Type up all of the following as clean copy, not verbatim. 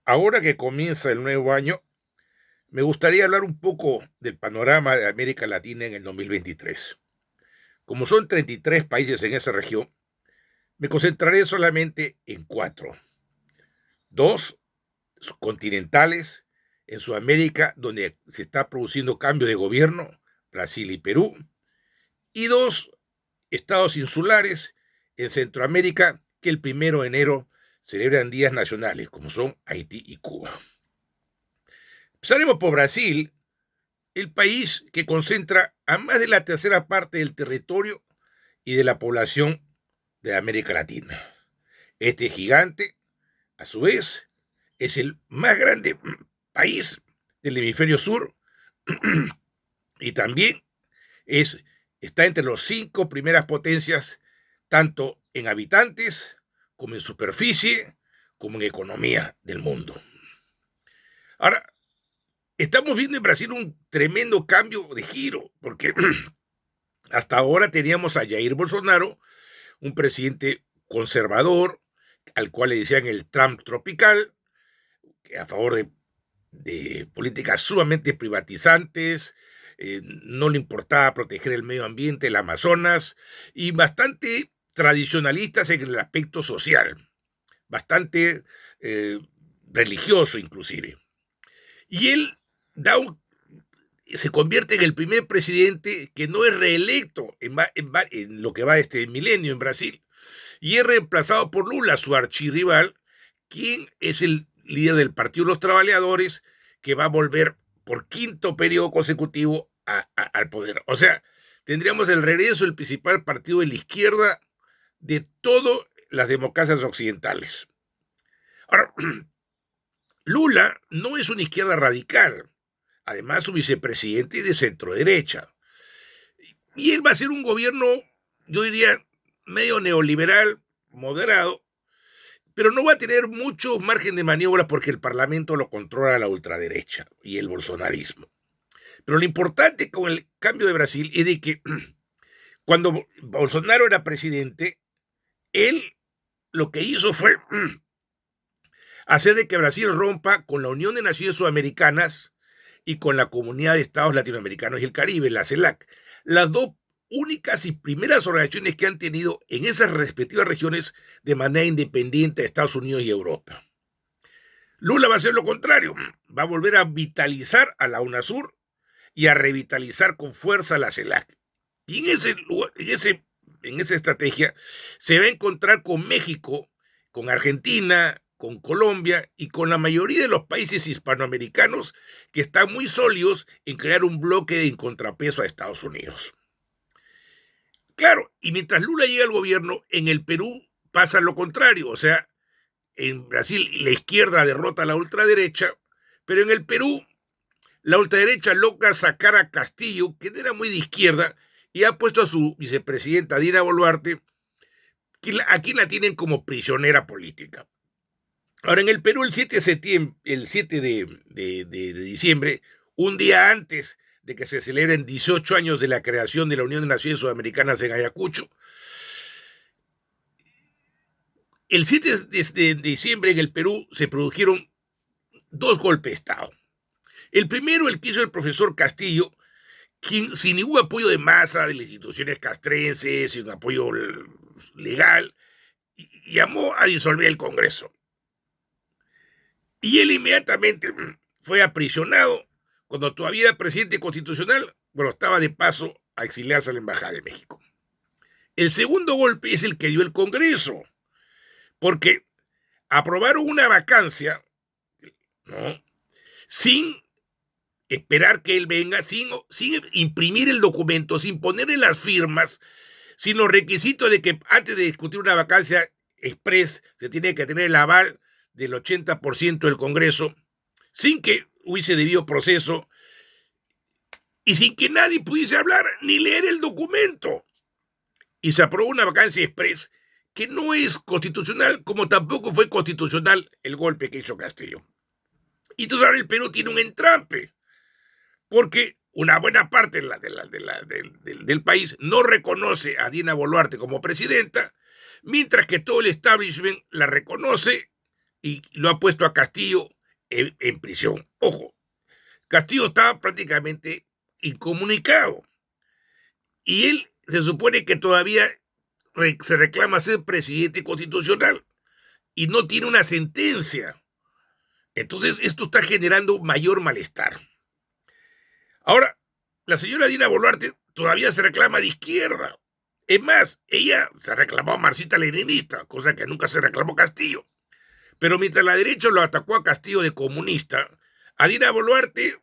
Ahora que comienza el nuevo año, me gustaría hablar un poco del panorama de América Latina en el 2023. Como son 33 países en esa región, me concentraré solamente en cuatro. Dos continentales, en Sudamérica, donde se está produciendo cambio de gobierno, Brasil y Perú, y dos estados insulares en Centroamérica, que el 1 de enero celebran días nacionales, como son Haití y Cuba. Empezaremos por Brasil, el país que concentra a más de la tercera parte del territorio y de la población de América Latina. Este gigante, a su vez, es el más grande país del hemisferio sur y también está entre las 5 primeras potencias, tanto en habitantes como en superficie, como en economía del mundo. Ahora, estamos viendo en Brasil un tremendo cambio de giro, porque hasta ahora teníamos a Jair Bolsonaro, un presidente conservador, al cual le decían el Trump tropical, que a favor de políticas sumamente privatizantes, no le importaba proteger el medio ambiente, el Amazonas, y bastante tradicionalistas en el aspecto social, bastante religioso inclusive. Y él se convierte en el primer presidente que no es reelecto en lo que va este milenio en Brasil, y es reemplazado por Lula, su archirrival, quien es el líder del Partido de los Trabajadores, que va a volver por quinto periodo consecutivo al poder. O sea, tendríamos el regreso del principal partido de la izquierda de todas las democracias occidentales. Ahora, Lula no es una izquierda radical. Además, su vicepresidente es de centro derecha. Y él va a ser un gobierno, yo diría, medio neoliberal, moderado, pero no va a tener mucho margen de maniobra porque el Parlamento lo controla la ultraderecha y el bolsonarismo. Pero lo importante con el cambio de Brasil es de que cuando Bolsonaro era presidente, él lo que hizo fue hacer de que Brasil rompa con la Unión de Naciones Sudamericanas y con la Comunidad de Estados Latinoamericanos y el Caribe, la CELAC, las dos únicas y primeras organizaciones que han tenido en esas respectivas regiones de manera independiente a Estados Unidos y Europa. Lula va a hacer lo contrario, va a volver a vitalizar a la UNASUR y a revitalizar con fuerza a la CELAC. Y en esa estrategia se va a encontrar con México, con Argentina, con Colombia y con la mayoría de los países hispanoamericanos que están muy sólidos en crear un bloque en contrapeso a Estados Unidos. Claro, y mientras Lula llega al gobierno, en el Perú pasa lo contrario, o sea, en Brasil la izquierda derrota a la ultraderecha, pero en el Perú la ultraderecha logra sacar a Castillo, que era muy de izquierda, y ha puesto a su vicepresidenta Dina Boluarte, que aquí la tienen como prisionera política. Ahora, en el Perú, el 7 de diciembre, un día antes de que se celebren 18 años de la creación de la Unión de Naciones Sudamericanas en Ayacucho, el 7 de diciembre en el Perú se produjeron 2 golpes de Estado. El primero, el que hizo el profesor Castillo, quien, sin ningún apoyo de masa de las instituciones castrenses, sin apoyo legal, llamó a disolver el Congreso. Y él inmediatamente fue aprisionado cuando todavía era presidente constitucional, bueno, estaba de paso a exiliarse a la Embajada de México. El segundo golpe es el que dio el Congreso, porque aprobaron una vacancia, ¿no?, sin esperar que él venga, sin imprimir el documento, sin ponerle las firmas, sin los requisitos de que antes de discutir una vacancia express se tiene que tener el aval del 80% del Congreso, sin que hubiese debido proceso y sin que nadie pudiese hablar ni leer el documento. Y se aprobó una vacancia express que no es constitucional, como tampoco fue constitucional el golpe que hizo Castillo. Y entonces ahora el Perú tiene un entrampe, porque una buena parte del país no reconoce a Dina Boluarte como presidenta, mientras que todo el establishment la reconoce y lo ha puesto a Castillo en prisión. Ojo, Castillo estaba prácticamente incomunicado y él se supone que todavía se reclama ser presidente constitucional y no tiene una sentencia. Entonces esto está generando mayor malestar. Ahora, la señora Dina Boluarte todavía se reclama de izquierda. Es más, ella se reclamó marxista-leninista, cosa que nunca se reclamó Castillo. Pero mientras la derecha lo atacó a Castillo de comunista, a Dina Boluarte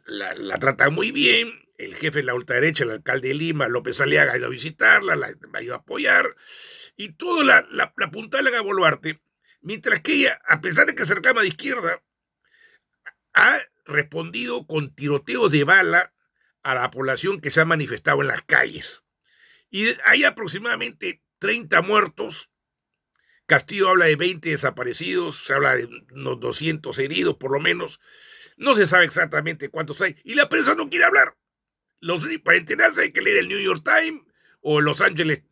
la trata muy bien. El jefe de la ultraderecha, el alcalde de Lima, López Aliaga, ha ido a visitarla, la ha ido a apoyar. Y todo la apuntalan a Boluarte, mientras que ella, a pesar de que se reclama de izquierda, ha respondido con tiroteos de bala a la población que se ha manifestado en las calles. Y hay aproximadamente 30 muertos. Castillo habla de 20 desaparecidos, se habla de unos 200 heridos por lo menos. No se sabe exactamente cuántos hay. Y la prensa no quiere hablar. Para enterarse hay que leer el New York Times o Los Ángeles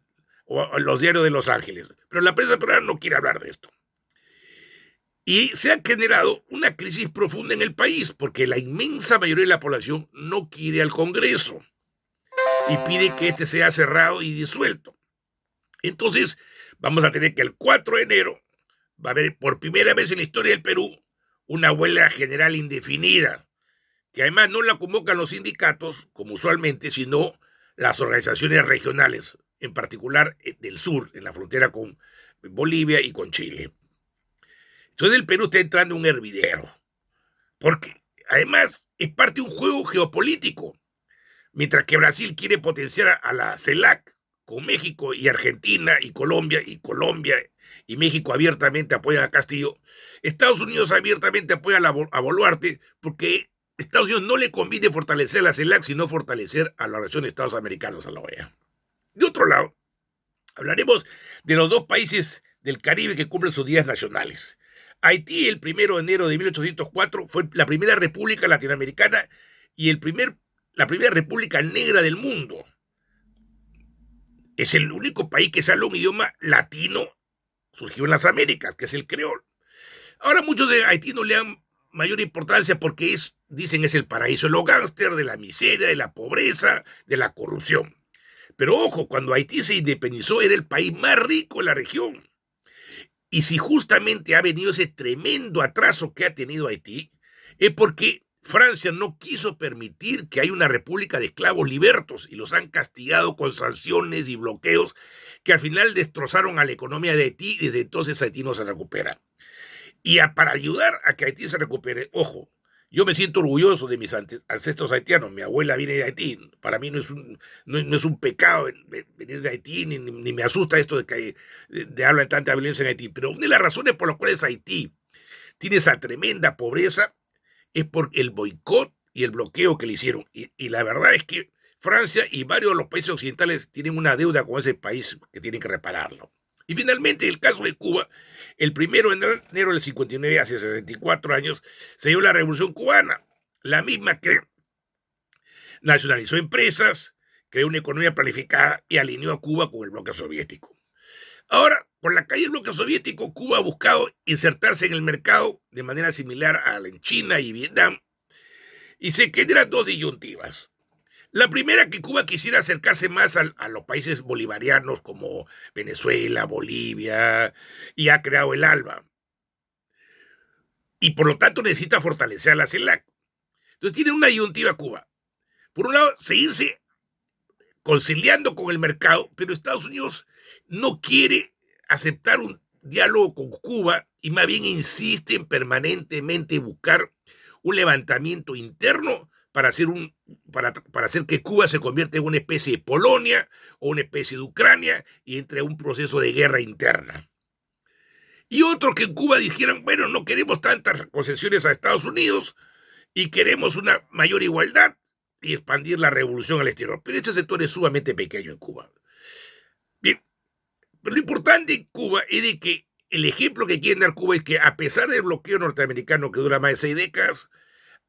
o los diarios de Los Ángeles. Pero la prensa peruana no quiere hablar de esto. Y se ha generado una crisis profunda en el país porque la inmensa mayoría de la población no quiere al Congreso y pide que este sea cerrado y disuelto. Entonces, vamos a tener que el 4 de enero va a haber por primera vez en la historia del Perú una huelga general indefinida, que además no la convocan los sindicatos, como usualmente, sino las organizaciones regionales, en particular del sur, en la frontera con Bolivia y con Chile. Entonces el Perú está entrando en un hervidero, porque además es parte de un juego geopolítico. Mientras que Brasil quiere potenciar a la CELAC con México y Argentina y Colombia y México abiertamente apoyan a Castillo, Estados Unidos abiertamente apoya a Boluarte porque a Estados Unidos no le conviene fortalecer a la CELAC, sino fortalecer a la Organización de Estados Americanos, a la OEA. De otro lado, hablaremos de los dos países del Caribe que cumplen sus días nacionales. Haití, el 1 de enero de 1804, fue la primera república latinoamericana y la primera república negra del mundo. Es el único país que sale un idioma latino, surgió en las Américas, que es el creol. Ahora muchos de Haití no le dan mayor importancia porque dicen es el paraíso de los gángsters, de la miseria, de la pobreza, de la corrupción. Pero ojo, cuando Haití se independizó era el país más rico de la región. Y si justamente ha venido ese tremendo atraso que ha tenido Haití, es porque Francia no quiso permitir que haya una república de esclavos libertos y los han castigado con sanciones y bloqueos que al final destrozaron a la economía de Haití y desde entonces Haití no se recupera. Y para ayudar a que Haití se recupere, ojo, yo me siento orgulloso de mis ancestros haitianos. Mi abuela viene de Haití. Para mí no es un pecado venir de Haití, ni me asusta esto de que hablan tanta violencia en Haití. Pero una de las razones por las cuales Haití tiene esa tremenda pobreza es por el boicot y el bloqueo que le hicieron. Y la verdad es que Francia y varios de los países occidentales tienen una deuda con ese país que tienen que repararlo. Y finalmente, el caso de Cuba, el 1 de enero del 59, hace 64 años, se dio la Revolución Cubana, la misma que nacionalizó empresas, creó una economía planificada y alineó a Cuba con el bloque soviético. Ahora, con la caída del bloque soviético, Cuba ha buscado insertarse en el mercado de manera similar a la en China y Vietnam, y se generan dos disyuntivas. La primera, que Cuba quisiera acercarse más a los países bolivarianos como Venezuela, Bolivia, y ha creado el ALBA. Y por lo tanto necesita fortalecer a la CELAC. Entonces tiene una disyuntiva Cuba. Por un lado, seguirse conciliando con el mercado, pero Estados Unidos no quiere aceptar un diálogo con Cuba y más bien insiste en permanentemente buscar un levantamiento interno para hacer que Cuba se convierta en una especie de Polonia o una especie de Ucrania y entre un proceso de guerra interna. Y otro, que en Cuba dijeran, bueno, no queremos tantas concesiones a Estados Unidos y queremos una mayor igualdad y expandir la revolución al exterior. Pero este sector es sumamente pequeño en Cuba. Bien, pero lo importante en Cuba es de que el ejemplo que quieren dar Cuba es que a pesar del bloqueo norteamericano que dura más de 6 décadas,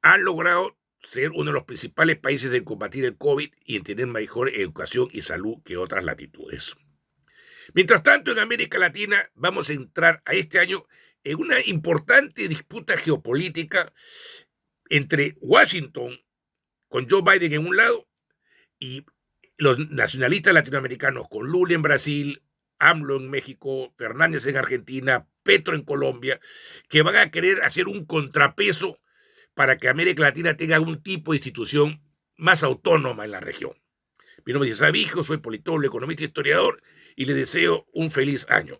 han logrado ser uno de los principales países en combatir el COVID y en tener mejor educación y salud que otras latitudes. Mientras tanto, en América Latina vamos a entrar a este año en una importante disputa geopolítica entre Washington, con Joe Biden en un lado, y los nacionalistas latinoamericanos, con Lula en Brasil, AMLO en México, Fernández en Argentina, Petro en Colombia, que van a querer hacer un contrapeso para que América Latina tenga algún tipo de institución más autónoma en la región. Mi nombre es Isabijo, soy politólogo, economista e historiador, y les deseo un feliz año.